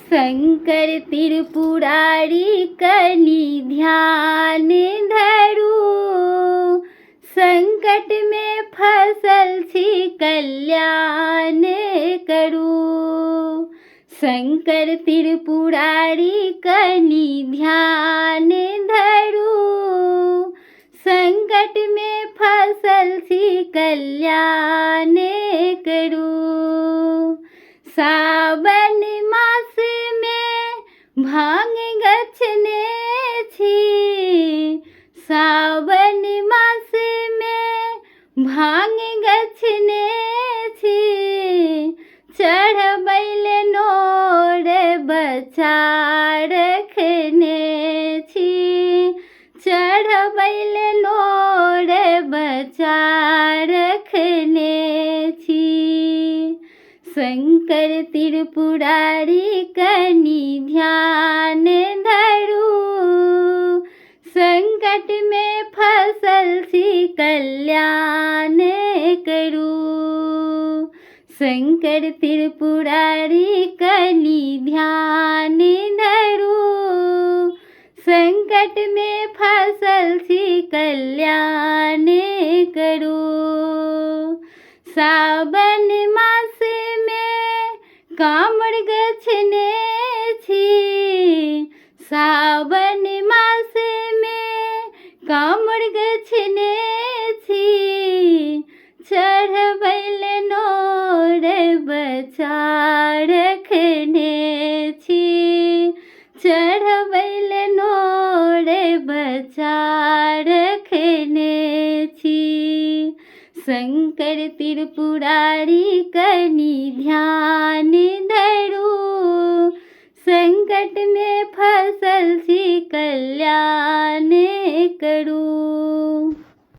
शंकर त्रिपुरारी कनि ध्यान धरू। संकट में फसल छी कल्याण करू। शंकर त्रिपुरारी कनि ध्यान धरू। संकट में फसल छी कल्याण करू। सावन मास में भांग गछने छी। सावन मास में भांग गछने छी। चढ़बैल नोर बचा रखने छी। चढ़बैल नोर बचा रखने छी। शंकर त्रिपुरारी कनि ध्यान धरू। संकट में फसल छी कल्याण करू। शंकर त्रिपुरारी कनि ध्यान धरू। संकट में फसल छी कल्याण करू। सावन मास में कामर गछने छी। सावन मास में कामर गछने छी। चढ़बैल नोर बचा रखने छी। चढ़बैल नोर बचा रखने छी। शंकर त्रिपुरारी कनि ध्यान धरू। संकट में फसल छी कल्याण करू।